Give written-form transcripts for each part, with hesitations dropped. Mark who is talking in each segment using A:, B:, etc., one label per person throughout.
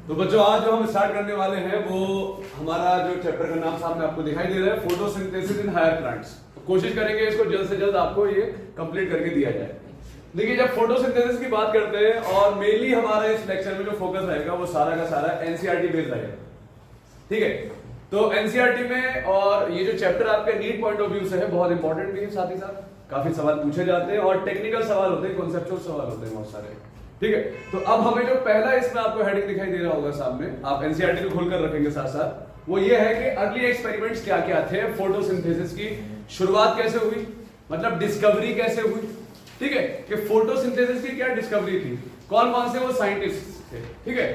A: तो बच्चों आज जो हम स्टार्ट करने वाले हैं वो हमारा जो चैप्टर का नाम सामने आपको दिखाई दे रहा है, फोटोसिंथेसिस इन हायर प्लांट्स। कोशिश करेंगे इसको जल्द से जल्द आपको ये कंप्लीट करके दिया जाए। देखिए जब फोटोसिंथेसिस की बात करते हैं और मेनली हमारा इस लेक्चर में जो फोकस रहेगा वो सारा का सारा एनसीईआरटी बेस्ड रहेगा, ठीक है। तो एनसीईआरटी में और ये जो चैप्टर आपके नीट पॉइंट ऑफ व्यू से है बहुत इंपॉर्टेंट भी है, साथ ही साथ काफी सवाल पूछे जाते हैं और टेक्निकल सवाल होते हैं, कॉन्सेप्चुअल सवाल होते हैं बहुत सारे, ठीक है। तो अब हमें जो पहला इसमें आपको हेडिंग दिखाई दे रहा होगा सामने, आप एनसीईआरटी को खोलकर रखेंगे साथ साथ, वो ये है कि अर्ली एक्सपेरिमेंट्स क्या क्या थे, फोटोसिंथेसिस की शुरुआत कैसे हुई, मतलब डिस्कवरी कैसे हुई, ठीक है, कि फोटोसिंथेसिस की क्या डिस्कवरी थी, कौन कौन से वो साइंटिस्ट थे, ठीक है,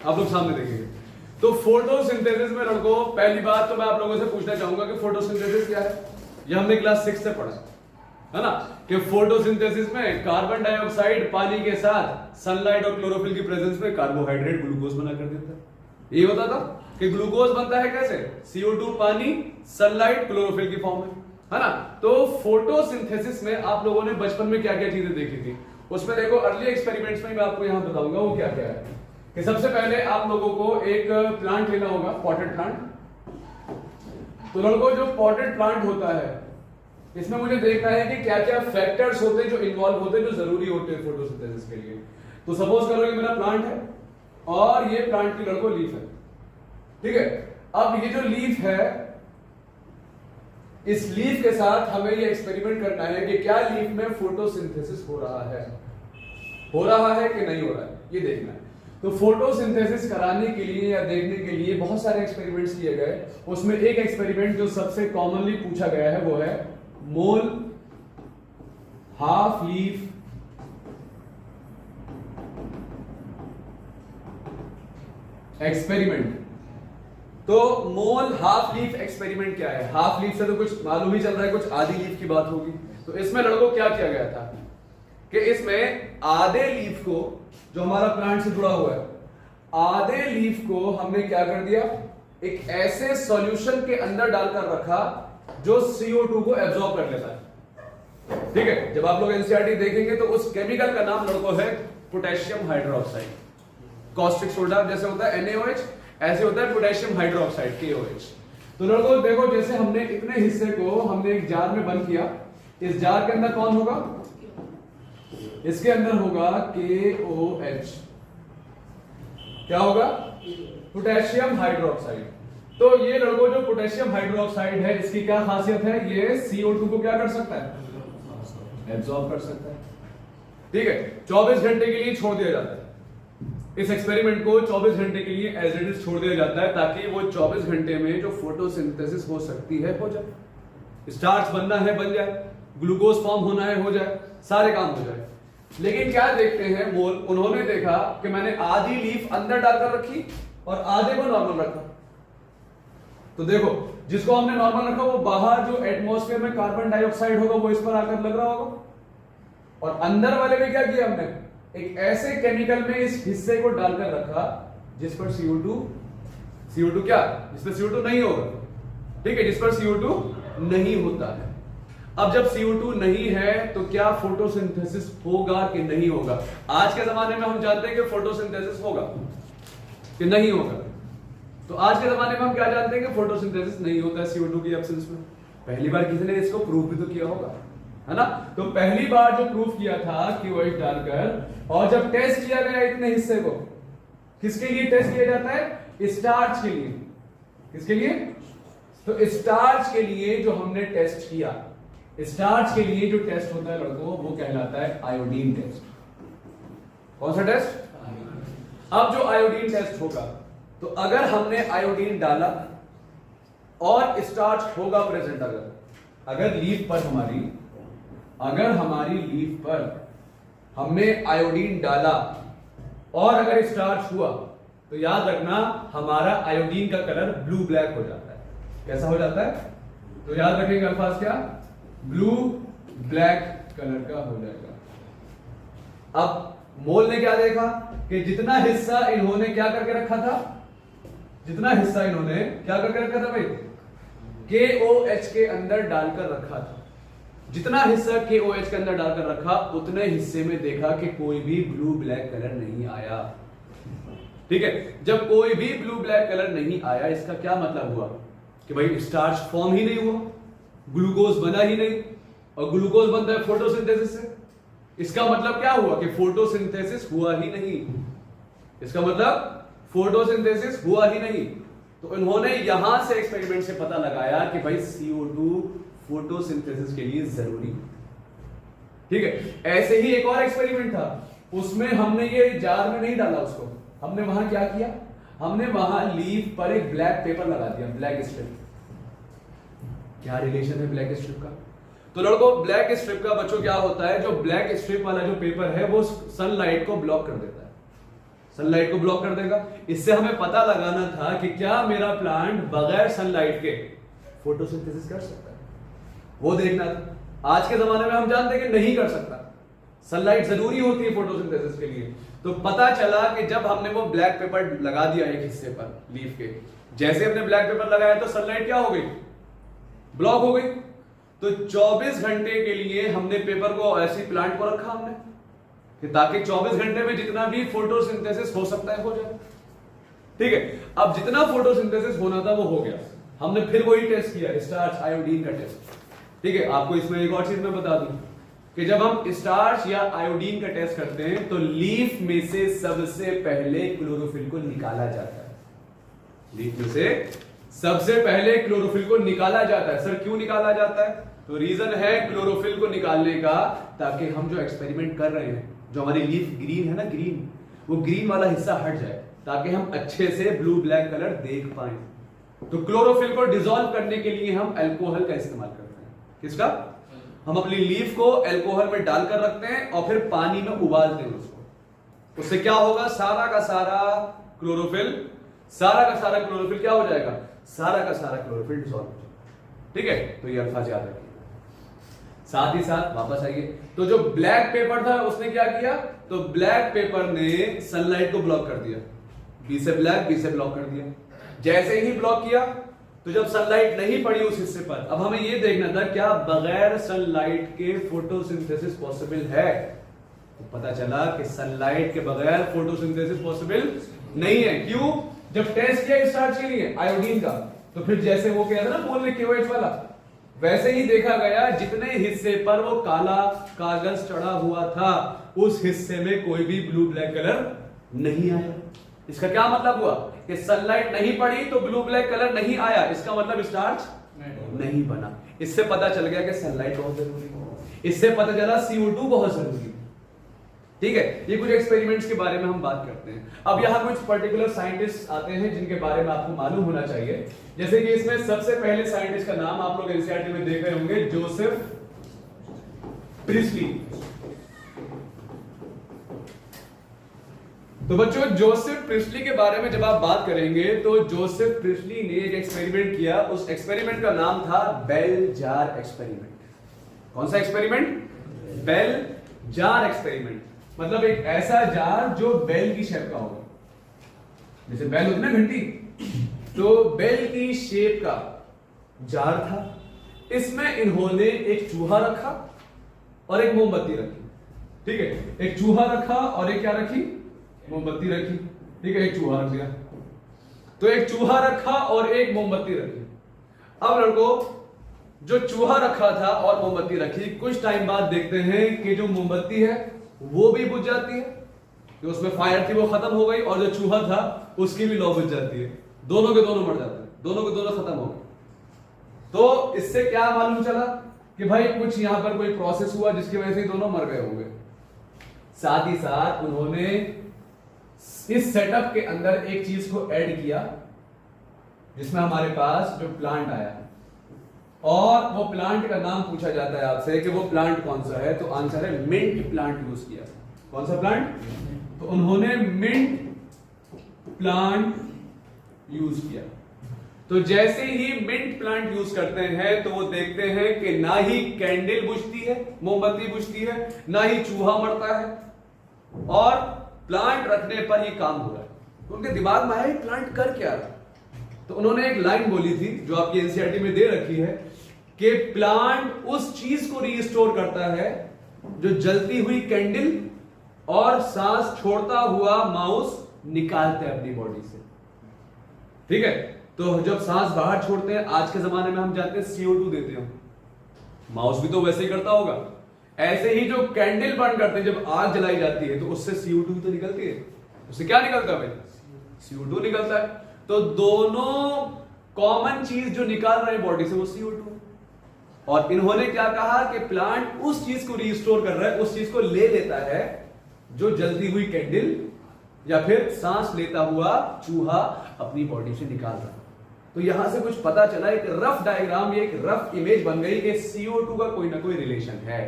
A: आप लोग सामने देखेंगे। तो फोटोसिंथेसिस में लड़कों पहली बात तो मैं आप लोगों से पूछना चाहूंगा कि फोटोसिंथेसिस क्या है। ये हमने क्लास 6 से पढ़ा है ना, कि फोटोसिंथेसिस में कार्बन डाइऑक्साइड पानी के साथ सनलाइट और क्लोरोफिल की प्रेजेंस में कार्बोहाइड्रेट ग्लूकोज बना कर देता है। ये होता था कि ग्लूकोज बनता है कैसे, CO2 पानी सनलाइट क्लोरोफिल की फॉर्म में, है ना। तो फोटोसिंथेसिस में आप लोगों ने बचपन में क्या क्या चीजें देखी थी, उसमें देखो अर्ली एक्सपेरिमेंट्स में मैं आपको यहां बताऊंगा वो क्या क्या है। कि सबसे पहले आप लोगों को एक प्लांट लेना होगा, पॉटेड प्लांट। तो लड़कों जो पॉटेड प्लांट होता है इसमें मुझे देखना है कि क्या क्या फैक्टर्स होते हैं जो इन्वॉल्व होते हैं, जो जरूरी होते हैं फोटोसिंथेसिस के लिए। तो सपोज करो ये मेरा प्लांट है और ये प्लांट की लड़कों लीफ है, ठीक है। अब ये जो लीफ है, इस लीफ के साथ हमें ये एक्सपेरिमेंट करना है कि क्या लीफ में फोटोसिंथेसिस हो रहा है कि नहीं हो रहा है, ये देखना है। तो फोटोसिंथेसिस कराने के लिए या देखने के लिए बहुत सारे एक्सपेरिमेंट्स किए गए। उसमें एक एक्सपेरिमेंट जो सबसे कॉमनली पूछा गया है वो है मोल हाफ लीफ एक्सपेरिमेंट। तो मोल हाफ लीफ एक्सपेरिमेंट क्या है, हाफ लीफ से तो कुछ मालूम ही चल रहा है, कुछ आधी लीफ की बात होगी। तो इसमें लड़कों क्या किया गया था कि इसमें आधे लीफ को, जो हमारा प्लांट से जुड़ा हुआ है, आधे लीफ को हमने क्या कर दिया, एक ऐसे सॉल्यूशन के अंदर डालकर रखा जो CO2 को एब्जॉर्ब कर लेता है, ठीक है। जब आप लोग एनसीईआरटी देखेंगे तो उस केमिकल का नाम लड़कों है पोटेशियम हाइड्रोक्साइड। कॉस्टिक सोडा जैसे होता है NaOH, ऐसे होता है पोटेशियम हाइड्रोक्साइड KOH। तो लड़कों देखो जैसे हमने इतने हिस्से को हमने एक जार में बंद किया, इस जार के अंदर कौन होगा, इसके अंदर होगा KOH, क्या होगा, पोटेशियम हाइड्रोक्साइड। तो ये लड़कों जो पोटेशियम हाइड्रोक्साइड है इसकी क्या खासियत है, ये CO2 को क्या कर सकता है, एब्जॉर्ब कर सकता है, ठीक है। 24 घंटे के लिए छोड़ दिया जाता है, इस एक्सपेरिमेंट को 24 घंटे के लिए एज इट इज छोड़ दिया जाता है ताकि वो 24 घंटे में जो फोटोसिंथेसिस हो सकती है हो जाए, स्टार्च बनना है बन जाए, ग्लूकोज फॉर्म होना है हो जाए, सारे काम हो जाए। लेकिन क्या देखते हैं मोल, उन्होंने देखा कि मैंने आधी लीफ अंदर डालकर रखी और आधे को नॉर्मल रखा। तो देखो जिसको हमने नॉर्मल रखा वो बाहर जो एटमॉस्फेयर में कार्बन डाइऑक्साइड होगा वो इस पर आकर लग रहा होगा, और अंदर वाले में क्या किया हमने, एक ऐसे केमिकल में इस हिस्से को डालकर रखा जिस पर CO2 क्या, जिस पर CO2 नहीं होगा, ठीक है, जिस पर CO2 नहीं होता है। अब जब CO2 नहीं है तो क्या फोटोसिंथेसिस होगा कि नहीं होगा। आज के जमाने में हम जानते हैं कि फोटोसिंथेसिस होगा कि नहीं होगा। तो आज के जमाने में हम क्या जानते हैं कि फोटोसिंथेसिस नहीं होता है CO2 की एब्सेंस में। पहली बार किसी ने इसको प्रूव भी तो किया होगा, है ना। तो पहली बार जो प्रूव किया था KOH डालकर, और जब टेस्ट किया गया इतने हिस्से को, किसके लिए टेस्ट किया जाता है, स्टार्च के लिए। किसके लिए, तो स्टार्च के लिए जो हमने टेस्ट किया, स्टार्च के लिए जो टेस्ट होता है लड़कों वो कहलाता है आयोडीन टेस्ट। कौन सा टेस्ट, अब जो आयोडीन टेस्ट होगा, तो अगर हमने आयोडीन डाला और स्टार्च होगा प्रेजेंट, अगर लीफ पर अगर हमारी लीफ पर हमने आयोडीन डाला और अगर स्टार्च हुआ, तो याद रखना हमारा आयोडीन का कलर ब्लू ब्लैक हो जाता है। कैसा हो जाता है, तो याद रखेंगे अल्फाज क्या, ब्लू ब्लैक कलर का हो जाएगा। अब मोल ने क्या देखा कि जितना हिस्सा इन्होंने क्या करके रखा था, भाई KOH के अंदर डालकर रखा था, जितना हिस्सा KOH के अंदर डालकर रखा उतने हिस्से में देखा कि कोई भी ब्लू ब्लैक कलर नहीं आया। ठीक है, जब कोई भी ब्लू ब्लैक कलर नहीं आया, इसका क्या मतलब हुआ कि भाई स्टार्च फॉर्म ही नहीं हुआ, ग्लूकोज बना ही नहीं, और ग्लूकोज बनता है फोटोसिंथेसिस से। इसका मतलब क्या हुआ कि फोटोसिंथेसिस हुआ ही नहीं। इसका मतलब फोटोसिंथेसिस हुआ ही नहीं। तो इन्होंने यहां से एक्सपेरिमेंट से पता लगाया कि भाई CO2 फोटोसिंथेसिस के लिए जरूरी है। ठीक है, ऐसे ही एक और एक्सपेरिमेंट था, उसमें हमने ये जार में नहीं डाला उसको, हमने वहां क्या किया, हमने वहां लीफ पर एक ब्लैक पेपर लगा दिया, ब्लैक स्ट्रिप। क्या रिलेशन है ब्लैक स्ट्रिप का? तो लड़कों, ब्लैक स्ट्रिप का बच्चों क्या होता है, जो ब्लैक स्ट्रिप वाला जो पेपर है वो सनलाइट को ब्लॉक कर देता है, सनलाइट को ब्लॉक कर देगा। इससे हमें पता लगाना था कि क्या मेरा प्लांट बगैर सनलाइट के फोटोसिंथेसिस कर सकता है, वो देखना था। आज के जमाने में हम जानते हैं कि नहीं कर सकता, सनलाइट जरूरी होती है फोटोसिंथेसिस के लिए। तो पता चला कि जब हमने वो ब्लैक पेपर लगा दिया एक हिस्से पर लीफ के, जैसे हमने ब्लैक पेपर लगाया तो सनलाइट क्या हो गई, ब्लॉक हो गई। तो 24 घंटे के लिए हमने पेपर को ऐसी प्लांट को रखा हमने कि ताकि 24 घंटे में जितना भी फोटोसिंथेसिस हो सकता है हो जाए। ठीक है, अब जितना फोटोसिंथेसिस होना था वो हो गया। हमने फिर वही टेस्ट किया, स्टार्च आयोडीन का टेस्ट। ठीक है, आपको इसमें एक और चीज मैं बता दूं कि जब हम स्टार्च या आयोडीन का टेस्ट करते हैं तो लीफ में से सबसे पहले क्लोरोफिल को निकाला जाता है। लीफ में से सबसे पहले क्लोरोफिल को निकाला जाता है। सर क्यों निकाला जाता है? तो रीजन है क्लोरोफिल को निकालने का, ताकि हम जो एक्सपेरिमेंट कर रहे हैं, जो हमारी लीफ ग्रीन है ना, ग्रीन, वो ग्रीन वाला हिस्सा हट जाए, ताकि हम अच्छे से ब्लू ब्लैक कलर देख पाए। तो क्लोरोफिल को डिसॉल्व करने के लिए हम अल्कोहल का इस्तेमाल करते हैं। किसका? हम अपनी लीफ को अल्कोहल में डालकर रखते हैं और फिर पानी में उबालते हैं उसको। उससे क्या होगा, सारा का सारा क्लोरोफिल क्या हो जाएगा, सारा का सारा क्लोरोफिल डिसॉल्व हो जाएगा। ठीक है, तो ये अल्फाज याद रखिए। साथ ही साथ वापस आइए, तो जो ब्लैक पेपर था उसने क्या किया, तो ब्लैक पेपर ने सनलाइट को ब्लॉक कर दिया, बी से ब्लैक, बी से ब्लॉक कर दिया। जैसे ही ब्लॉक किया तो जब सनलाइट नहीं पड़ी उस हिस्से पर, अब हमें यह देखना था क्या बगैर सनलाइट के फोटोसिंथेसिस पॉसिबल है। तो पता चला कि सनलाइट के बगैर फोटोसिंथेसिस पॉसिबल नहीं है। क्यों? जब टेस्ट किया स्टार्च के लिए आयोडीन का, तो फिर जैसे वो क्या था ना बोल में KOH वाला, वैसे ही देखा गया जितने हिस्से पर वो काला कागज चढ़ा हुआ था उस हिस्से में कोई भी ब्लू ब्लैक कलर नहीं आया। इसका क्या मतलब हुआ कि सनलाइट नहीं पड़ी तो ब्लू ब्लैक कलर नहीं आया, इसका मतलब स्टार्च नहीं बना। इससे पता चल गया कि सनलाइट बहुत जरूरी है, इससे पता चला CO2 बहुत जरूरी है। ठीक है, ये कुछ एक्सपेरिमेंट्स के बारे में हम बात करते हैं। अब यहाँ कुछ पर्टिकुलर साइंटिस्ट आते हैं जिनके बारे में आपको मालूम होना चाहिए। जैसे कि इसमें सबसे पहले साइंटिस्ट का नाम आप लोग एनसीईआरटी में देख रहे होंगे, जोसेफ प्रिस्टली। तो बच्चों, जोसेफ प्रिस्टली के बारे में जब आप बात करेंगे तो जोसेफ प्रिस्टली ने एक एक्सपेरिमेंट किया। उस एक्सपेरिमेंट का नाम था बेल जार एक्सपेरिमेंट। कौन सा एक्सपेरिमेंट? Bell jar experiment. मतलब एक ऐसा जार जो बेल की शेप का होगा, जैसे बेल होती ना घंटी, तो बेल की शेप का जार था। इसमें इन्होंने एक चूहा रखा और एक मोमबत्ती रखी। ठीक है, एक चूहा रखा और एक क्या रखी, मोमबत्ती रखी। ठीक है, एक चूहा रख दिया, तो एक चूहा रखा और एक मोमबत्ती रखी। अब लड़कों, जो चूहा रखा था और मोमबत्ती रखी, कुछ टाइम बाद देखते हैं कि जो मोमबत्ती है वो भी बुझ जाती है, जो उसमें फायर थी वो खत्म हो गई, और जो चूहा था उसकी भी लौ बुझ जाती है। दोनों के दोनों मर जाते हैं, दोनों के दोनों खत्म हो गए। तो इससे क्या मालूम चला कि भाई कुछ यहां पर कोई प्रोसेस हुआ जिसकी वजह से दोनों मर गए होंगे। साथ ही साथ उन्होंने इस सेटअप के अंदर एक चीज को ऐड किया, जिसमें हमारे पास जो प्लांट आया, और वो प्लांट का नाम पूछा जाता है आपसे कि वो प्लांट कौन सा है, तो आंसर है मिंट प्लांट यूज किया। कौन सा प्लांट? तो उन्होंने मिंट प्लांट यूज किया। तो जैसे ही मिंट प्लांट यूज करते हैं तो वो देखते हैं कि ना ही कैंडल बुझती है, मोमबत्ती बुझती है, ना ही चूहा मरता है, और प्लांट रखने पर ही काम हो रहा है। तो उनके दिमाग में आया प्लांट कर क्या रहा। तो उन्होंने एक लाइन बोली थी जो आपकी एनसीईआरटी में दे रखी है कि प्लांट उस चीज को रीस्टोर करता है जो जलती हुई कैंडल और सांस छोड़ता हुआ माउस निकालते हैं अपनी बॉडी से। ठीक है, तो जब सांस बाहर छोड़ते हैं, आज के जमाने में हम जानते हैं CO2 देते हैं। माउस भी तो वैसे ही करता होगा। ऐसे ही जो कैंडल बर्न करते हैं, जब आग जलाई जाती है तो उससे CO2 तो निकलती है। उससे क्या निकलता है भाई? CO2 निकलता है। तो दोनों कॉमन चीज जो निकाल रहे हैं बॉडी से वो CO2। और इन्होंने क्या कहा कि प्लांट उस चीज को रिस्टोर कर रहा है, उस चीज को ले लेता है जो जलती हुई कैंडल या फिर सांस लेता हुआ चूहा अपनी बॉडी से निकाल रहा है। तो यहां से कुछ पता चला, एक रफ डायग्राम, एक रफ इमेज बन गई कि CO2 का कोई ना कोई रिलेशन है।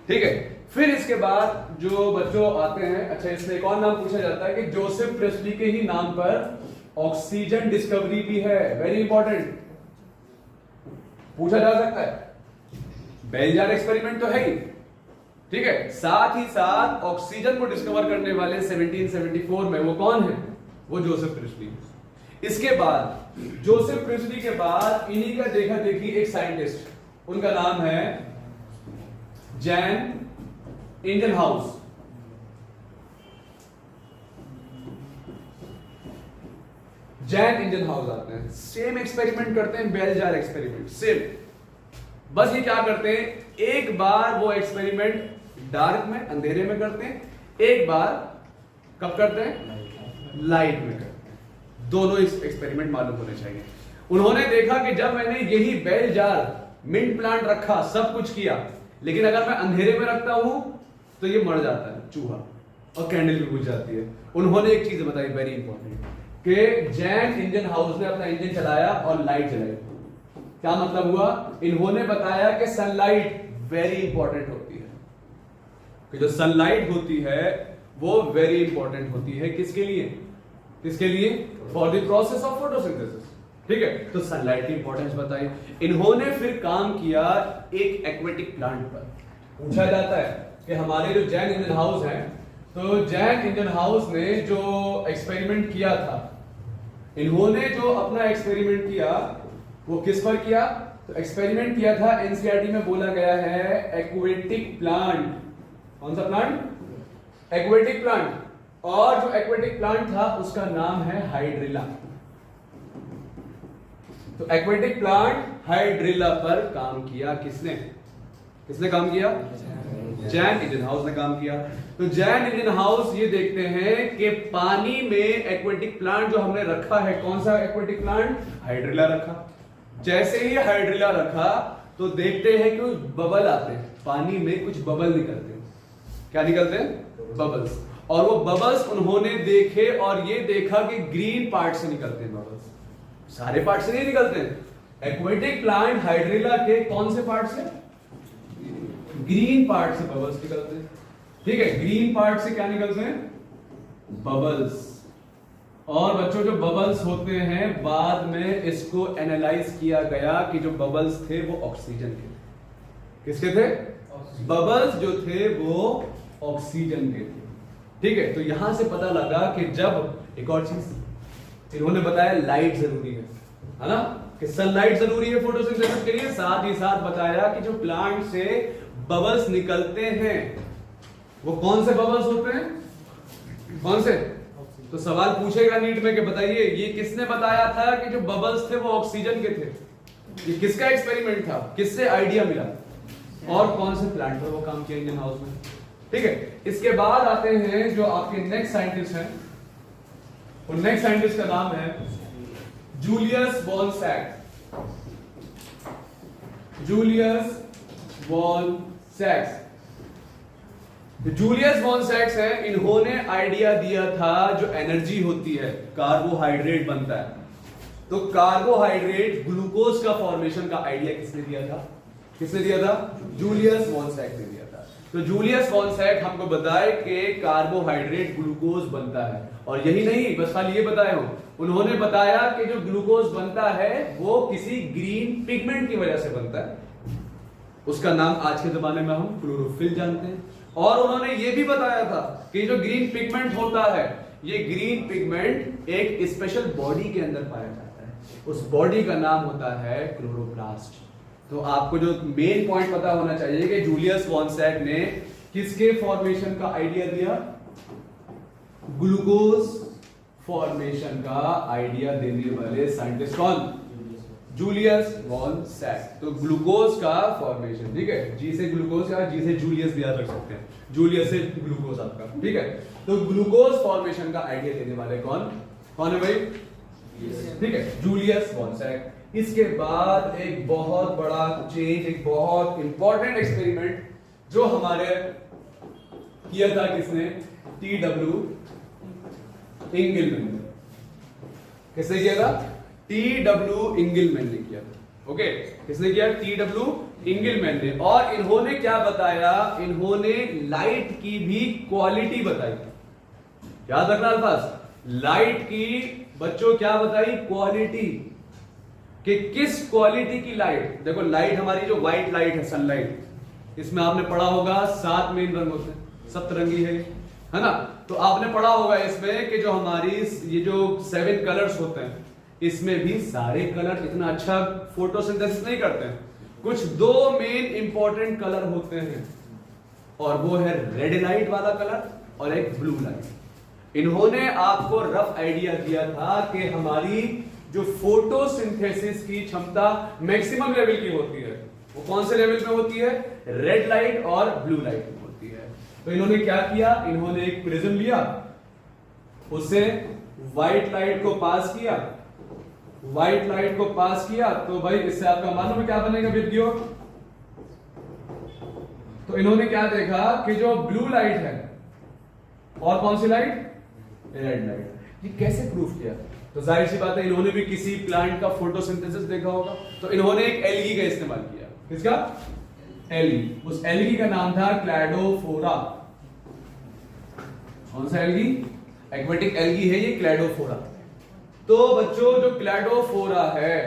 A: ठीक है, फिर इसके बाद जो बच्चों आते हैं, अच्छा इसमें एक और नाम पूछा जाता है कि जोसेफ प्रेस्ली के ही नाम पर ऑक्सीजन डिस्कवरी भी है। वेरी इंपॉर्टेंट, पूछा जा सकता है। बेल जार एक्सपेरिमेंट तो है ही, ठीक है, साथ ही साथ ऑक्सीजन को डिस्कवर करने वाले 1774 में वो कौन है? वो जोसेफ प्रिस्टली। इसके बाद जोसेफ प्रिस्टली के बाद इन्हीं का देखा देखी एक साइंटिस्ट, उनका नाम है जैन इंजनहाउस। जैन इंजनहाउस आते हैं, सेम एक्सपेरिमेंट करते हैं, बेल जार एक्सपेरिमेंट सेम। बस ये क्या करते हैं, एक बार वो एक्सपेरिमेंट डार्क में, अंधेरे में करते हैं, एक बार कब करते हैं? लाइट में करते हैं। दोनों एक्सपेरिमेंट मालूम होने चाहिए। उन्होंने देखा कि जब मैंने यही बेल जार, मिंट प्लांट रखा, सब कुछ किया, लेकिन अगर मैं अंधेरे में रखता हूं तो ये मर जाता है चूहा और कैंडल भी बुझ जाती है। उन्होंने एक चीज बताई वेरी इंपॉर्टेंट, कि जैन इंजन हाउस ने अपना इंजन चलाया और लाइट जलाई। क्या मतलब हुआ? इन्होंने बताया कि सनलाइट वेरी इंपॉर्टेंट होती है, कि जो सनलाइट होती है वो वेरी इंपॉर्टेंट होती है। किसके लिए? किसके लिए? For the process of photosynthesis. ठीक है, तो सनलाइट की इंपॉर्टेंस बताई। इन्होंने फिर काम किया एक एक्वेटिक प्लांट पर। पूछा जाता है कि हमारे जो जैन इंजन हाउस है, तो जैन इंजन हाउस ने जो एक्सपेरिमेंट किया था, इन्होंने जो अपना एक्सपेरिमेंट किया वो किस पर किया? तो एक्सपेरिमेंट किया था, एनसीईआरटी में बोला गया है एक्वेटिक प्लांट। कौन सा प्लांट? Aquatic plant. और जो एक्वेटिक प्लांट था उसका नाम है हाइड्रिला। तो एक्वेटिक प्लांट हाइड्रिला पर काम किया किसने? किसने काम किया? जैन इंजन हाउस ने काम किया। तो जैन इंजन हाउस ये देखते हैं कि पानी में एक्वेटिक प्लांट जो हमने रखा है, कौन सा एक्वेटिक प्लांट? हाइड्रिला रखा। जैसे ही हाइड्रिला रखा तो देखते हैं कि बबल आते हैं, पानी में कुछ बबल निकलते हैं। क्या निकलते हैं? बबल्स। और वो बबल्स उन्होंने देखे और ये देखा कि ग्रीन पार्ट से निकलते हैं बबल्स, सारे पार्ट से नहीं निकलते हैं। एक्वेटिक प्लांट हाइड्रिला के कौन से पार्ट से? ग्रीन पार्ट से बबल्स निकलते हैं। ठीक है, ग्रीन पार्ट से क्या निकलते हैं? बबल्स। और बच्चों जो बबल्स होते हैं, बाद में इसको एनालाइज किया गया कि जो बबल्स थे वो ऑक्सीजन के थे। किसके थे? बबल्स जो थे वो ऑक्सीजन के थे। ठीक है, तो यहां से पता लगा कि जब, एक और चीज इन्होंने बताया, लाइट जरूरी है ना, कि सनलाइट जरूरी है फोटोसिंथेसिस के लिए। साथ ही साथ बताया कि जो प्लांट से बबल्स निकलते हैं वो कौन से बबल्स होते हैं? कौन से? तो सवाल पूछेगा नीट में कि बताइए ये किसने बताया था कि जो बबल्स थे वो ऑक्सीजन के थे? ये किसका एक्सपेरिमेंट था? किससे आइडिया मिला? और कौन से प्लांट पर वो काम किया इंजन हाउस में? ठीक है, इसके बाद आते हैं जो आपके नेक्स्ट साइंटिस्ट हैं। और नेक्स्ट साइंटिस्ट का नाम है जूलियस वॉन सैक्स। जूलियस वॉन सैक्स। जूलियस वॉन सैक्स है, इन्होंने आइडिया दिया था जो एनर्जी होती है, कार्बोहाइड्रेट बनता है, तो कार्बोहाइड्रेट ग्लूकोज का फॉर्मेशन का आइडिया किसने दिया था? किसने दिया था? जूलियस वॉन सैक्स ने दिया था। तो जूलियस वॉन सैक्स हमको बताए कि कार्बोहाइड्रेट ग्लूकोज बनता है। और यही नहीं, बस खाली ये बताए हो, उन्होंने बताया कि जो ग्लूकोज बनता है वो किसी ग्रीन पिगमेंट की वजह से बनता है, उसका नाम आज के जमाने में हम क्लोरोफिल जानते हैं। और उन्होंने ये भी बताया था कि जो ग्रीन पिगमेंट होता है, ये ग्रीन पिगमेंट एक स्पेशल बॉडी के अंदर पाया जाता है, उस बॉडी का नाम होता है क्लोरोप्लास्ट। तो आपको जो मेन पॉइंट पता होना चाहिए कि जूलियस वॉन सैक्स ने किसके फॉर्मेशन का आइडिया दिया? ग्लूकोज फॉर्मेशन का आइडिया देने वाले साइंटिस्ट कौन? Julius von Sachs. तो ग्लूकोज का फॉर्मेशन, ठीक है, जी से ग्लूकोज या जी से जूलियस भी याद रख सकते हैं, जूलियस से ग्लूकोज आपका, ठीक है। तो ग्लूकोज फॉर्मेशन का आइडिया देने वाले कौन है भाई? ठीक है, जूलियस वॉन सैक। इसके बाद एक बहुत बड़ा चेंज, एक बहुत इंपॉर्टेंट एक्सपेरिमेंट जो हमारे किया था किसने? टी.डब्ल्यू. इंगलमैन ने। किसने किया था? टी.डब्ल्यू. इंगलमैन ने किया था। ओके, किसने किया? टी.डब्ल्यू. इंगलमैन ने। और इन्होंने क्या बताया? इन्होंने लाइट की भी क्वालिटी बताई। याद रखना अल्फाज, लाइट की बच्चों क्या बताई? क्वालिटी। कि किस क्वालिटी की लाइट? देखो लाइट हमारी जो व्हाइट लाइट है, सनलाइट, इसमें आपने पढ़ा होगा 7 मेन रंग होते हैं, सतरंगी है ना? तो आपने पढ़ा होगा इसमें कि जो हमारी ये जो 7 कलर्स होते हैं, इसमें भी सारे कलर इतना अच्छा फोटोसिंथेसिस नहीं करते हैं। कुछ 2 मेन इंपॉर्टेंट कलर होते हैं, और वो है रेड लाइट वाला कलर और एक ब्लू लाइट। इन्होंने आपको रफ आइडिया दिया था कि हमारी जो फोटोसिंथेसिस की क्षमता मैक्सिमम लेवल की होती है, वो कौन से लेवल पे होती है? रेड लाइट और ब्लू लाइट में होती है। तो इन्होंने क्या किया? इन्होंने एक प्रिज्म लिया, उससे व्हाइट लाइट को पास किया, व्हाइट लाइट को पास किया, तो भाई इससे आपका मालूम है क्या बनेगा विद्यो? तो इन्होंने क्या देखा कि जो ब्लू लाइट है और कौन सी लाइट? Red light. ये कैसे प्रूफ किया? तो जाहिर सी बात है इन्होंने भी किसी प्लांट का फोटोसिंथेसिस देखा होगा, तो इन्होंने एक एल्गी का इस्तेमाल किया। किसका? एल्गी। उस एल्गी का नाम था क्लैडोफोरा। कौन सा एल्गी? एक्वेटिक एल्गी है ये, क्लैडोफोरा। तो बच्चों जो क्लैडोफोरा है,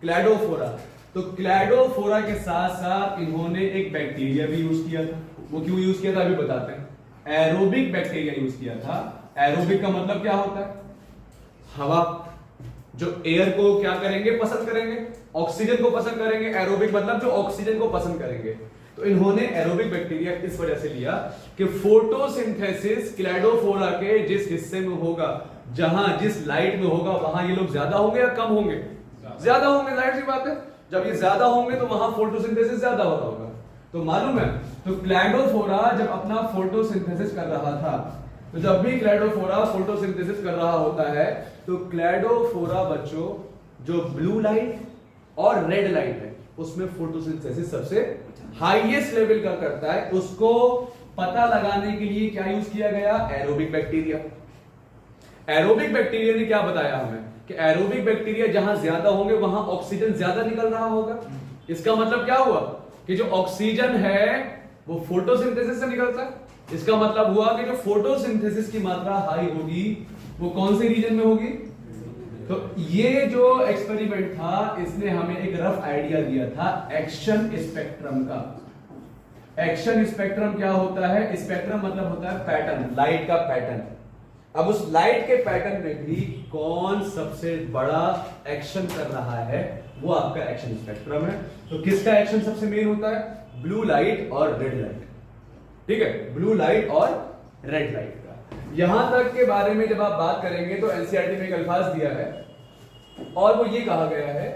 A: क्लैडोफोरा, तो क्लैडोफोरा के साथ साथ इन्होंने एक बैक्टीरिया भी यूज किया था। वो क्यों यूज किया था अभी बताते हैं। एरोबिक बैक्टीरिया यूज किया था। एरोबिक का मतलब क्या होता है? हवा, जो एयर को क्या करेंगे? पसंद करेंगे, ऑक्सीजन को पसंद करेंगे। एरोबिक मतलब जो ऑक्सीजन को पसंद करेंगे। तो इन्होंने एरोबिक बैक्टीरिया इस वजह से लिया कि फोटोसिंथेसिस क्लैडोफोरा के जिस हिस्से में होगा, जहां जिस लाइट में होगा, वहां ये लोग ज्यादा होंगे या कम होंगे? ज्यादा होंगे, जाहिर सी बात है। जब ये ज्यादा होंगे तो वहां फोटोसिंथेसिस ज्यादा होता होगा। तो मालूम है, तो क्लैडोफोरा जब अपना फोटोसिंथेसिस कर रहा था, तो जब भी क्लैडोफोरा फोटोसिंथेसिस कर रहा होता है, तो क्लैडोफोरा बच्चों जो ब्लू लाइट और रेड लाइट है, उसमें फोटोसिंथेसिस सबसे हाईएस्ट लेवल का करता है। उसको पता लगाने के लिए क्या यूज किया गया? Aerobic bacteria. एरोबिक बैक्टीरिया ने क्या बताया हमें कि एरोबिक बैक्टीरिया जहां ज्यादा होंगे वहां ऑक्सीजन ज्यादा निकल रहा होगा। इसका मतलब क्या हुआ कि जो ऑक्सीजन है वो फोटोसिंथेसिस से निकलता है। इसका मतलब हुआ कि जो फोटोसिंथेसिस की मात्रा हाई होगी वो कौन से रीजन में होगी? तो ये जो एक्सपेरिमेंट था, इसने हमें एक रफ आइडिया दिया था एक्शन स्पेक्ट्रम का। एक्शन स्पेक्ट्रम क्या होता है? स्पेक्ट्रम मतलब होता है पैटर्न, लाइट का पैटर्न। अब उस लाइट के पैटर्न में भी कौन सबसे बड़ा एक्शन कर रहा है, वो आपका एक्शन स्पेक्ट्रम है। तो किसका एक्शन सबसे मेन होता है? ब्लू लाइट और रेड लाइट। ठीक है, ब्लू लाइट और रेड लाइट का। यहां तक के बारे में जब आप बात करेंगे तो एनसीईआरटी में एक अल्फाज दिया है, और वो ये कहा गया है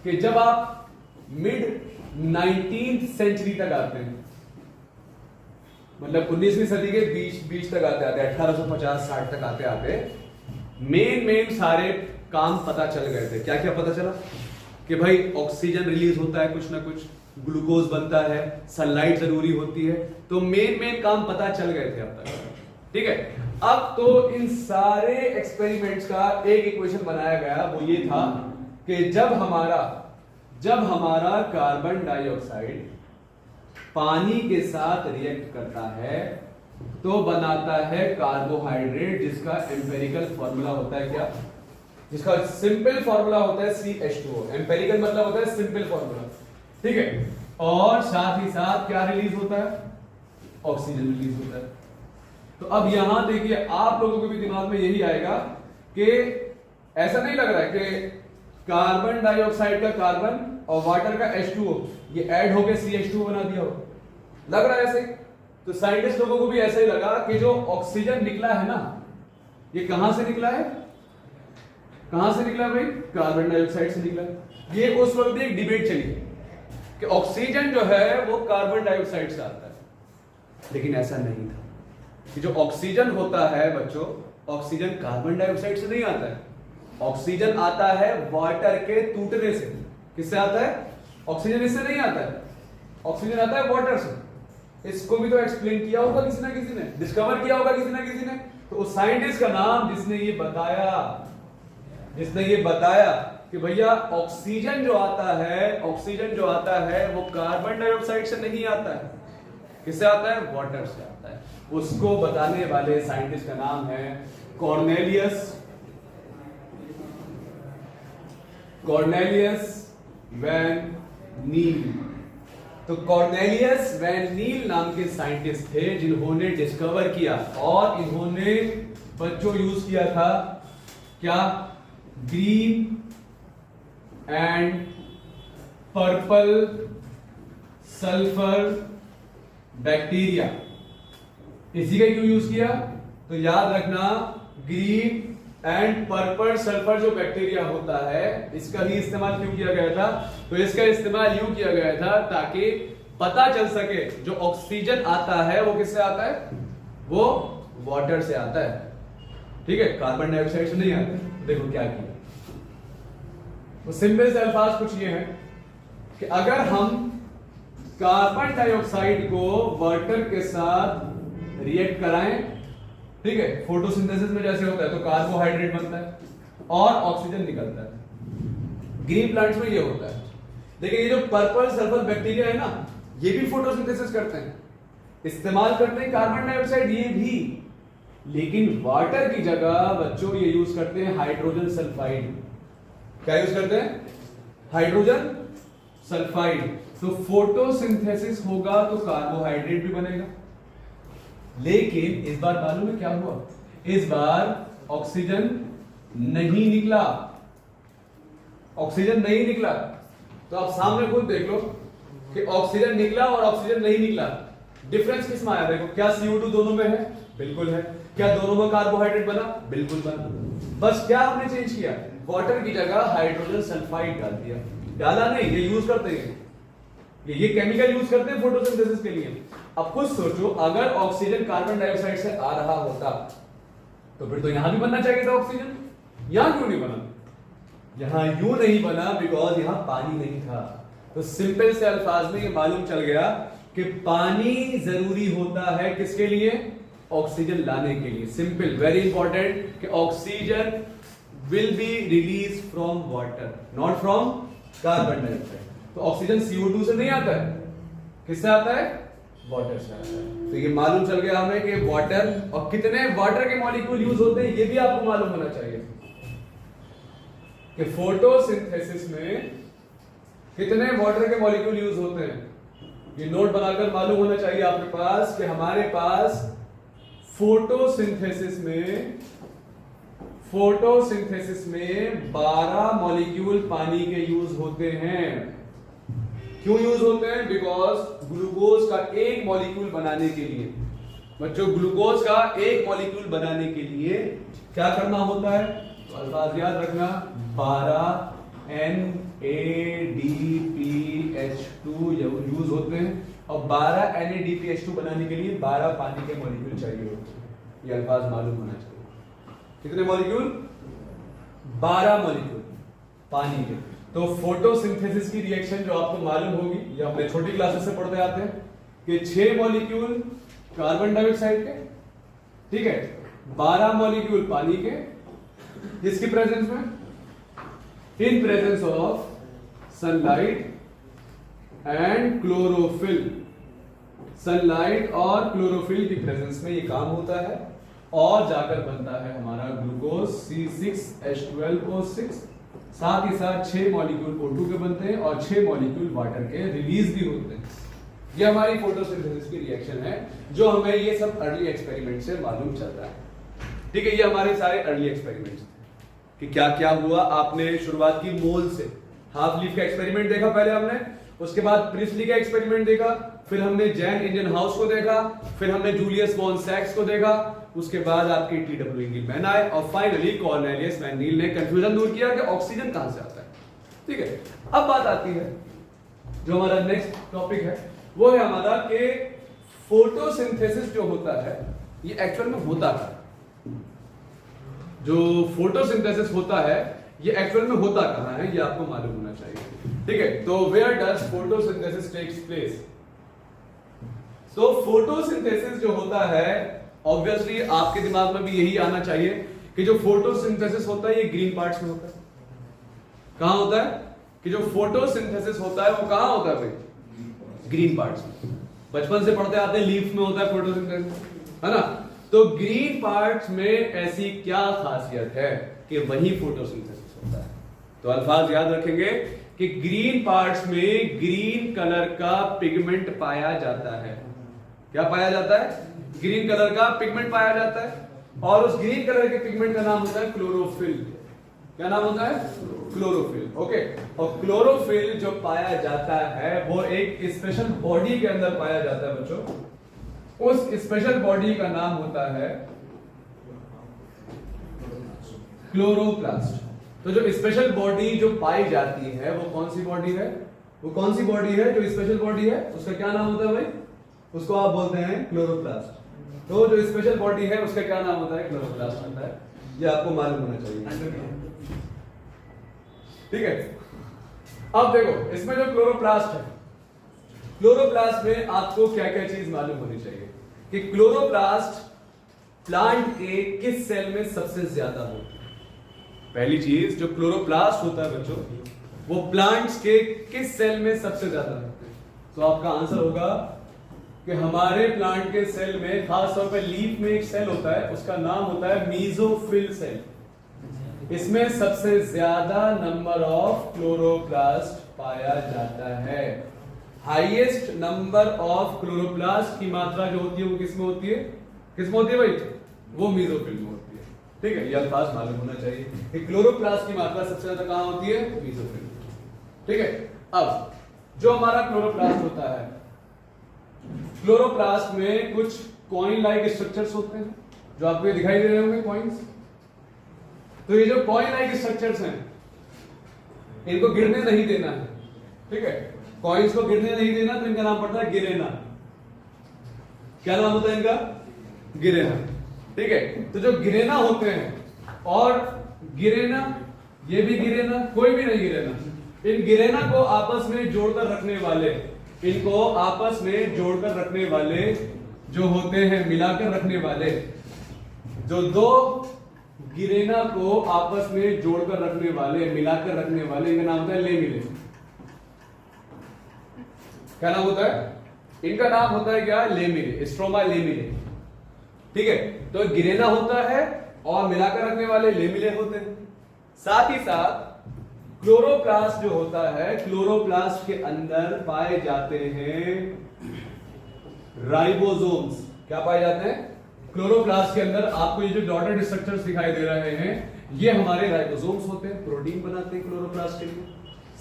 A: कि जब आप मिड 19th सेंचुरी तक आते हैं, मतलब 19वीं सदी के बीच तक आते आते 1850-60 तक आते आते मेन सारे काम पता चल गए थे। क्या क्या पता चला? कि भाई ऑक्सीजन रिलीज होता है, कुछ ना कुछ ग्लूकोज बनता है, सनलाइट जरूरी होती है। तो मेन काम पता चल गए थे अब तक। ठीक है, अब तो इन सारे एक्सपेरिमेंट्स का एक इक्वेशन बनाया गया, वो ये था कि जब हमारा कार्बन डाइऑक्साइड पानी के साथ रिएक्ट करता है तो बनाता है कार्बोहाइड्रेट, जिसका एम्पेरिकल फॉर्मूला होता है क्या? जिसका सिंपल फॉर्मूला होता है CH2O। एम्पेरिकल मतलब होता है सिंपल फॉर्मूला। ठीक है, और साथ ही साथ क्या रिलीज होता है? ऑक्सीजन रिलीज होता है। तो अब यहां देखिए, आप लोगों के भी दिमाग में यही आएगा कि ऐसा नहीं लग रहा है कि कार्बन डाइऑक्साइड का कार्बन और वाटर का H2O ये ऐड होकर CH2O बना दिया हो, लग रहा है ऐसे ही? तो साइंटिस्ट लोगों को भी ऐसा ही लगा कि जो ऑक्सीजन निकला है ना, ये कहां से निकला है? कहां से निकला भाई? कार्बन डाइऑक्साइड से निकला। ये उस वक्त एक डिबेट चली कि ऑक्सीजन जो है वो कार्बन डाइऑक्साइड से आता है, लेकिन ऐसा नहीं था कि जो ऑक्सीजन होता है बच्चों, ऑक्सीजन कार्बन डाइऑक्साइड से नहीं आता है। ऑक्सीजन आता है वाटर के टूटने से। किससे आता है? ऑक्सीजन इससे नहीं आता है, ऑक्सीजन आता है वाटर से। इसको भी तो एक्सप्लेन किया होगा किसी ना किसी ने, डिस्कवर किया होगा किसी ना किसी ने। तो उस साइंटिस्ट का नाम जिसने ये बताया कि भैया ऑक्सीजन जो आता है वो कार्बन डाइऑक्साइड से नहीं आता है। किससे आता है? वाटर से आता है। उसको बताने वाले साइंटिस्ट का नाम है कॉर्नेलियस वैन नील। तो कॉर्नेलियस वैन नील नाम के साइंटिस्ट थे जिन्होंने डिस्कवर किया, और इन्होंने बच्चों यूज किया था क्या? Green and purple sulphur bacteria. इसी का क्यों यूज किया? तो याद रखना, ग्रीन एंड पर्पल सल्फर जो बैक्टीरिया होता है, इसका ही इस्तेमाल क्यों किया गया था? तो इसका इस्तेमाल यूं किया गया था ताकि पता चल सके जो ऑक्सीजन आता है वो किससे आता है? वो वाटर से आता है। ठीक है, कार्बन डाइऑक्साइड से नहीं आता है। देखो क्या किया, तो सिंपल से अल्फाज कुछ ये है कि अगर हम कार्बन डाइऑक्साइड को वाटर के साथ रिएक्ट कराएं, ठीक है, फोटोसिंथेसिस में जैसे होता है तो कार्बोहाइड्रेट बनता है और ऑक्सीजन निकलता है। ग्रीन प्लांट्स में ये होता है। देखिए ये जो पर्पल सल्फर बैक्टीरिया है ना, ये भी फोटोसिंथेसिस करते हैं, इस्तेमाल करते हैं कार्बन डाइऑक्साइड ये भी, लेकिन वाटर की जगह बच्चों ये यूज करते हैं हाइड्रोजन सल्फाइड। क्या यूज करते हैं? Hydrogen sulphide. तो फोटोसिंथेसिस होगा तो कार्बोहाइड्रेट भी बनेगा। लेकिन इस बार मालूम है क्या हुआ? इस बार ऑक्सीजन नहीं निकला, ऑक्सीजन नहीं निकला। तो आप सामने खुद देख लो कि ऑक्सीजन निकला और ऑक्सीजन नहीं निकला। डिफरेंस किस में आया? देखो, क्या CO2 दोनों में है? बिल्कुल है। क्या दोनों में कार्बोहाइड्रेट बना? बिल्कुल बना। बस क्या हमने चेंज किया? वाटर की जगह हाइड्रोजन सल्फाइड डाल दिया। डाला नहीं, ये यूज करते हैं, ये केमिकल यूज करते हैं फोटोसिंथेसिस के लिए। अब खुद सोचो, अगर ऑक्सीजन कार्बन डाइऑक्साइड से आ रहा होता तो फिर तो यहां भी बनना चाहिए था ऑक्सीजन। यहां क्यों नहीं बना? यहां यूं नहीं बना बिकॉज यहां पानी नहीं था। तो सिंपल से अल्फाज में ये मालूम चल गया कि पानी जरूरी होता है किसके लिए? ऑक्सीजन लाने के लिए। सिंपल, वेरी इंपॉर्टेंट कि oxygen will be release from water, not from carbon dioxide. तो ऑक्सीजन CO2 से नहीं आता है, किससे आता है? वाटर से आता है। तो ये मालूम चल गया हमें कि वाटर, और कितने वाटर के मॉलिक्यूल यूज होते हैं ये भी आपको मालूम होना चाहिए कि फोटोसिंथेसिस में कितने वाटर के मॉलिक्यूल यूज होते हैं। ये नोट बनाकर मालूम होना चाहिए आपके पास कि हमारे पास फोटोसिंथेसिस में 12 मॉलिक्यूल पानी के यूज होते हैं। क्यों यूज होते हैं? बिकॉज ग्लूकोज का एक मॉलिक्यूल बनाने के लिए, बच्चों ग्लूकोज का एक मॉलिक्यूल बनाने के लिए क्या करना होता है? तो अल्फाज याद रखना, 12 NADPH2 यूज होते हैं, और 12 NADPH2 बनाने के लिए 12 पानी के मॉलिक्यूल चाहिए होते हैं। ये अल्फाज मालूम होना चाहिए। कितने मॉलिक्यूल? 12 मॉलिक्यूल पानी के। तो फोटोसिंथेसिस की रिएक्शन जो आपको मालूम होगी, ये अपने छोटी क्लासेस से पढ़ते आते हैं कि 6 मॉलिक्यूल कार्बन डाइऑक्साइड के, ठीक है, 12 मॉलिक्यूल पानी के, किसकी प्रेजेंस में? In presence of sunlight and chlorophyll. Sunlight और क्लोरोफिल की प्रेजेंस में ये काम होता है, और जाकर बनता है हमारा ग्लूकोज C6H12O6। साथ ही साथ 6 मॉलिक्यूल O2 के बनते हैं और 6 मॉलिक्यूल वाटर के रिलीज भी होते हैं। ये हमारी फोटोसिंथेसिस की रिएक्शन है, जो हमें ये सब अर्ली एक्सपेरिमेंट से मालूम चल रहा है। ठीक है, ये हमारे सारे अर्ली एक्सपेरिमेंट्स थे कि क्या क्या हुआ। आपने शुरुआत की मोल से, हाफ लीफ का एक्सपेरिमेंट देखा पहले हमने, उसके बाद प्रिस्टली का एक्सपेरिमेंट देखा, फिर हमने जैन इंजन हाउस को देखा, फिर हमने जूलियस वॉन सैक्स को देखा, उसके बाद आपकी टी.डब्ल्यू. इंगलमैन आए और फाइनली कॉर्नेलियस मैंडील ने कंफ्यूजन दूर किया कि ऑक्सीजन कहां से आता है. ठीक है, अब बात आती है जो हमारा नेक्स्ट टॉपिक है, वो है हमारा कि फोटोसिंथेसिस जो होता है ये एक्चुअल में होता है. जो फोटोसिंथेसिस होता है ये एक्चुअल में होता कहां है, ये आपको मालूम होना चाहिए. ठीक है, तो where does photosynthesis takes place? तो फोटोसिंथेसिस जो होता है ऑब्वियसली आपके दिमाग में भी यही आना चाहिए कि जो फोटोसिंथेसिस होता है ये ग्रीन पार्ट्स में होता है. कहां होता है कि जो फोटोसिंथेसिस होता है वो कहां होता है भाई? ग्रीन पार्ट्स में. बचपन से पढ़ते आते हैं लीफ में होता है फोटोसिंथेसिस, है ना. तो ग्रीन पार्ट्स में ऐसी क्या खासियत है कि वही फोटोसिंथेसिस होता है? तो अल्फाज याद रखेंगे कि ग्रीन पार्ट्स में ग्रीन कलर का पिगमेंट पाया जाता है. क्या पाया जाता है? ग्रीन कलर का पिगमेंट पाया जाता है, और उस ग्रीन कलर के पिगमेंट का नाम होता है क्लोरोफिल. क्या नाम होता है? क्लोरोफिल. ओके, और क्लोरोफिल जो पाया जाता है वो एक स्पेशल बॉडी के अंदर पाया जाता है बच्चों. उस स्पेशल बॉडी का नाम होता है क्लोरोप्लास्ट. तो जो स्पेशल बॉडी जो पाई जाती है वो कौन सी बॉडी है? वो कौन सी बॉडी है जो स्पेशल बॉडी है? उसका क्या नाम होता है भाई? उसको आप बोलते हैं क्लोरोप्लास्ट. तो जो स्पेशल बॉडी है उसका क्या नाम होता है? क्लोरोप्लास्ट होता है. ये आपको मालूम होना चाहिए. ठीक है, अब देखो इसमें जो क्लोरोप्लास्ट है, क्लोरोप्लास्ट में आपको क्या क्या चीज मालूम होनी चाहिए कि क्लोरोप्लास्ट प्लांट के किस सेल में सबसे ज्यादा होता है. पहली चीज, जो क्लोरोप्लास्ट होता है बच्चों वो प्लांट्स के किस सेल में सबसे ज्यादा होते हैं? तो आपका आंसर होगा कि हमारे प्लांट के सेल में, खास तौर पे लीफ में एक सेल होता है, उसका नाम होता है मीजोफिल सेल. इसमें सबसे ज्यादा नंबर ऑफ क्लोरोप्लास्ट पाया जाता है. हाईएस्ट नंबर ऑफ क्लोरोप्लास्ट की मात्रा जो होती है वो किसमें होती है? किसमें होती है भाई? वो मीजोफिल में होती है. ठीक है, ये अल्फाज मालूम होना चाहिए कि क्लोरोप्लास्ट की मात्रा सबसे ज्यादा कहां होती है? मीजोफिल. ठीक है, अब जो हमारा क्लोरोप्लास्ट होता है, क्लोरोप्लास्ट में कुछ कॉइन लाइक स्ट्रक्चर्स होते हैं जो आपको ये दिखाई दे रहे होंगे, कॉइन्स. तो ये जो कॉइन लाइक स्ट्रक्चर्स हैं इनको गिरने नहीं देना है. ठीक है, कॉइन्स को गिरने नहीं देना, तो इनका नाम पड़ता है गिरेना. क्या नाम होता है इनका? गिरेना. ठीक है, तो जो गिरेना होते हैं और गिरेना, ये भी गिरेना, कोई भी नहीं गिरेना, इन गिरेना को आपस में जोड़कर रखने वाले, इनको आपस में जोड़कर रखने वाले जो होते हैं, मिलाकर रखने वाले, जो दो गिरेना को आपस में जोड़कर रखने वाले, मिलाकर रखने वाले, इनका नाम होता है लेमिले. क्या नाम होता है? इनका नाम होता है क्या? Lamellae, stroma lamellae. ठीक है, तो गिरेना होता है और मिलाकर रखने वाले लेमिले होते हैं. साथ ही साथ क्लोरोप्लास्ट जो होता है, क्लोरोप्लास्ट के अंदर पाए जाते हैं राइबोसोम्स. क्या पाए जाते हैं? क्लोरोप्लास्ट के अंदर आपको ये जो डॉटेड स्ट्रक्चर्स दिखाई दे रहे हैं ये हमारे राइबोसोम्स होते हैं, प्रोटीन बनाते हैं क्लोरोप्लास्ट के लिए.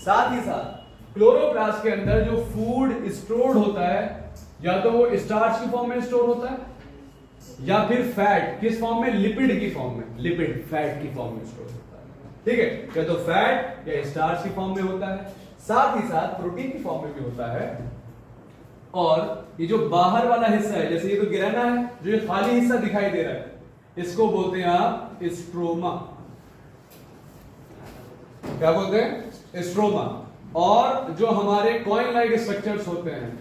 A: साथ ही साथ क्लोरोप्लास्ट के अंदर जो फूड स्टोर्ड होता है, या तो वो स्टार्च की फॉर्म में स्टोर होता है या फिर फैट किस फॉर्म में? लिपिड की फॉर्म में, लिपिड फैट की फॉर्म में स्टोर होता है. ठीक है, या तो फैट या स्टार्च की फॉर्म में होता है, साथ ही साथ प्रोटीन की फॉर्म में भी होता है. और ये जो बाहर वाला हिस्सा है, जैसे ये तो गिरेना है, जो ये खाली हिस्सा दिखाई दे रहा है, इसको बोलते हैं आप स्ट्रोमा. क्या बोलते हैं? स्ट्रोमा. और जो हमारे कॉइन लाइक स्ट्रक्चर्स होते हैं,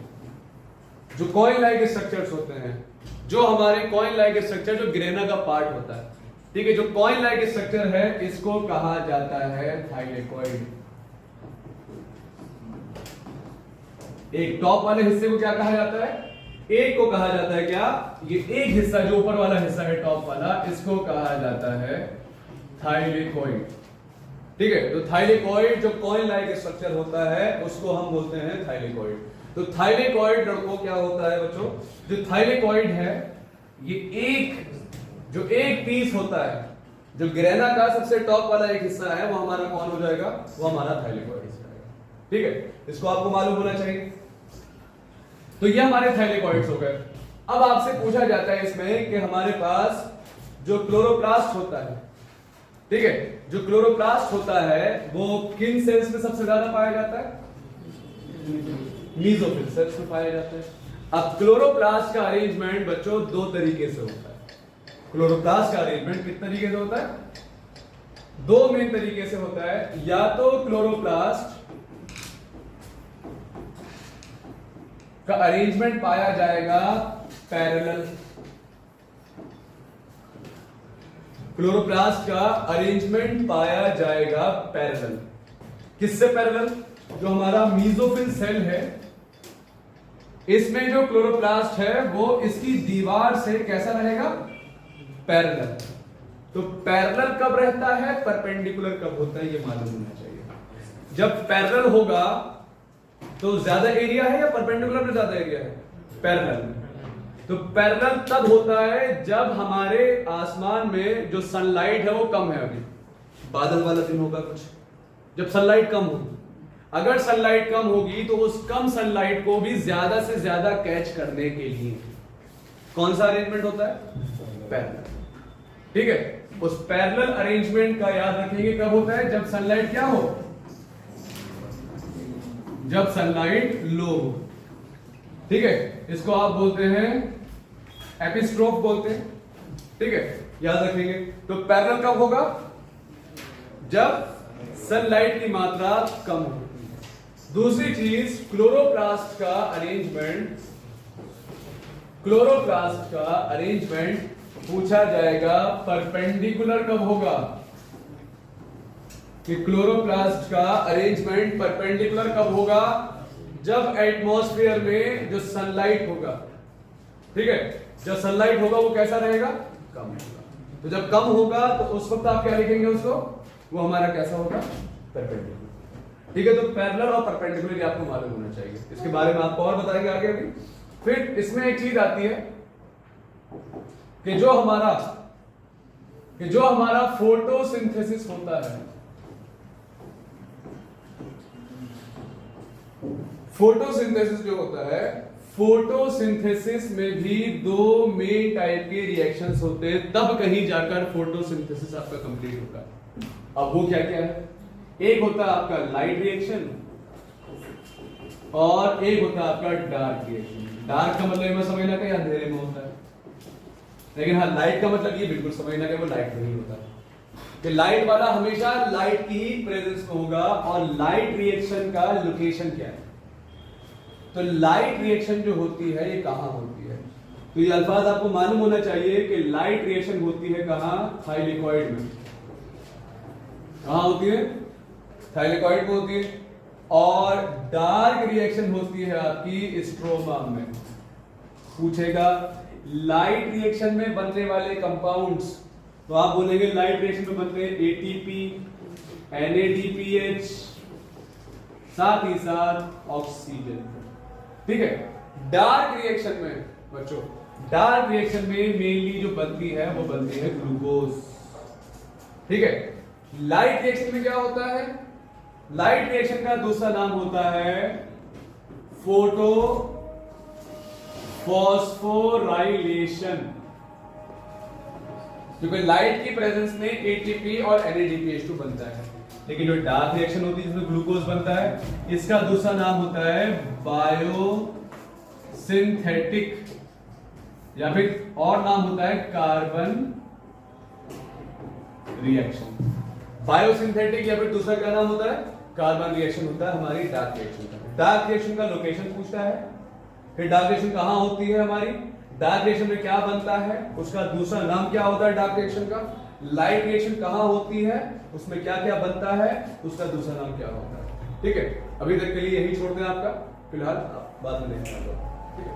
A: जो कॉइन लाइक स्ट्रक्चर्स होते हैं, जो हमारे कॉइन लाइक स्ट्रक्चर जो गिरेना का पार्ट होता है, ठीक है, जो कॉइन लाइक स्ट्रक्चर है इसको कहा जाता है थाइलेकोइड. एक टॉप वाले हिस्से को क्या कहा जाता है? एक को कहा जाता है क्या? ये एक हिस्सा जो ऊपर वाला हिस्सा है टॉप वाला, इसको कहा जाता है थाइलेकोइड. ठीक है, तो थाइलेकोइड जो कॉइन लाइक स्ट्रक्चर होता है उसको हम बोलते हैं थाइलेकोइड. तो थाइलेकोइड लड़कों क्या होता है बच्चों? जो थाइलेकोइड है ये जो एक पीस होता है, जो गिरेना का सबसे टॉप वाला एक हिस्सा है, वो हमारा कौन हो जाएगा? वो हमारा थाइलेकोइड हो जाएगा. ठीक है, इसको आपको मालूम होना चाहिए। तो ये हमारे थाइलेकॉइड्स हो गए। अब आपसे पूछा जाता है इसमें कि हमारे पास जो क्लोरोप्लास्ट होता है, ठीक है, जो क्लोरोप्लास्ट होता है वो किन सेल्स में सबसे ज्यादा पाया जाता है? मीसोफिल सेल्स में पाया जाता है। अब क्लोरोप्लास्ट का अरेंजमेंट बच्चों दो तरीके से होता है। क्लोरोप्लास्ट का अरेंजमेंट किस तरीके से होता है? दो मेन तरीके से होता है। या तो क्लोरोप्लास्ट का अरेंजमेंट पाया जाएगा पैरेलल, क्लोरोप्लास्ट का अरेंजमेंट पाया जाएगा पैरेलल। किससे पैरेलल? जो हमारा मीसोफिल सेल है इसमें जो क्लोरोप्लास्ट है वो इसकी दीवार से कैसा रहेगा? पैरेलल। तो पैरेलल कब रहता है, परपेंडिकुलर कब होता है, ये मालूम होना चाहिए। जब पैरेलल होगा तो ज्यादा एरिया है या परपेंडिकुलर में ज्यादा एरिया है? पैरेलल। तो पैरेलल तब होता है जब हमारे आसमान में जो सनलाइट है वो कम है। अभी बादल वाला दिन होगा कुछ, जब सनलाइट कम होगी, अगर सनलाइट कम होगी तो उस कम सनलाइट को भी ज्यादा से ज्यादा कैच करने के लिए कौन सा अरेंजमेंट होता है? पैरेलल। ठीक है, उस पैरेलल अरेंजमेंट का याद रखेंगे कब होता है? जब सनलाइट क्या हो? जब सनलाइट लो हो। ठीक है, इसको आप बोलते हैं एपिस्ट्रोफ बोलते हैं। ठीक है, याद रखेंगे। तो पैरेलल कब होगा? जब सनलाइट की मात्रा कम हो। दूसरी चीज, क्लोरोप्लास्ट का अरेंजमेंट पूछा जाएगा परपेंडिकुलर कब होगा? कि क्लोरोप्लास्ट का अरेंजमेंट परपेंडिकुलर कब होगा? जब एटमॉस्फेयर में जो सनलाइट होगा, ठीक है, जब सनलाइट होगा वो कैसा रहेगा? कम होगा। तो जब कम होगा तो उस वक्त आप क्या लिखेंगे उसको? वो हमारा कैसा होगा? परपेंडिकुलर। ठीक है, तो पैरेलल और परपेंडिकुलर आपको मालूम होना चाहिए। इसके बारे में आपको और बताएंगे आगे अभी। फिर इसमें एक चीज आती है कि जो हमारा फोटोसिंथेसिस होता है, फोटोसिंथेसिस जो होता है, फोटोसिंथेसिस में भी दो मेन टाइप के रिएक्शंस होते हैं, तब कहीं जाकर फोटोसिंथेसिस आपका कंप्लीट होगा। अब वो क्या क्या है? एक होता है आपका लाइट रिएक्शन और एक होता है आपका डार्क रिएक्शन। डार्क का मतलब मैं समझना कि अंधेरे में होता है, लेकिन हाँ लाइट का मतलब ये बिल्कुल समझना कि वो लाइट में नहीं होता। कि लाइट वाला हमेशा लाइट की ही प्रेजेंस में होगा। और लाइट रिएक्शन का लोकेशन क्या है? तो लाइट रिएक्शन जो होती है ये कहां होती है? तो ये अल्फाज आपको मालूम होना चाहिए कि लाइट रिएक्शन होती है कहां? थाइलेकॉइड में। कहां होती है? थाइलेकॉइड में होती है। और डार्क रिएक्शन होती है आपकी स्ट्रोमा में। पूछेगा लाइट रिएक्शन में बनने वाले कंपाउंड्स, तो आप बोलेंगे लाइट रिएक्शन में बनते हैं एटीपी, NADPH, साथ ही साथ ऑक्सीजन। ठीक है, डार्क रिएक्शन में बच्चों, डार्क रिएक्शन में मेनली जो बनती है वो बनती है ग्लूकोज। ठीक है, लाइट रिएक्शन में क्या होता है? लाइट रिएक्शन का दूसरा नाम होता है फोटो फॉस्फोराइलेशन, क्योंकि लाइट की प्रेजेंस में एटीपी और NADPH2 बनता है। लेकिन जो डार्क रिएक्शन होती है जिसमें ग्लूकोज बनता है, इसका दूसरा नाम होता है बायोसिंथेटिक, या फिर और नाम होता है कार्बन रिएक्शन। बायोसिंथेटिक या फिर दूसरा क्या नाम होता है? कार्बन रिएक्शन होता है हमारी डार्क रिएक्शन का। डार्क रिएक्शन का लोकेशन पूछता है, फिर डार्क रिएक्शन कहां होती है हमारी, डार्क रिएक्शन में क्या बनता है, उसका दूसरा नाम क्या होता है डार्क रिएक्शन का, लाइट रिएक्शन कहां होती है, उसमें क्या क्या बनता है, उसका दूसरा नाम क्या होता है। ठीक है, अभी तक के लिए यही छोड़ते हैं आपका, फिलहाल आप बाद में देखना। ठीक है।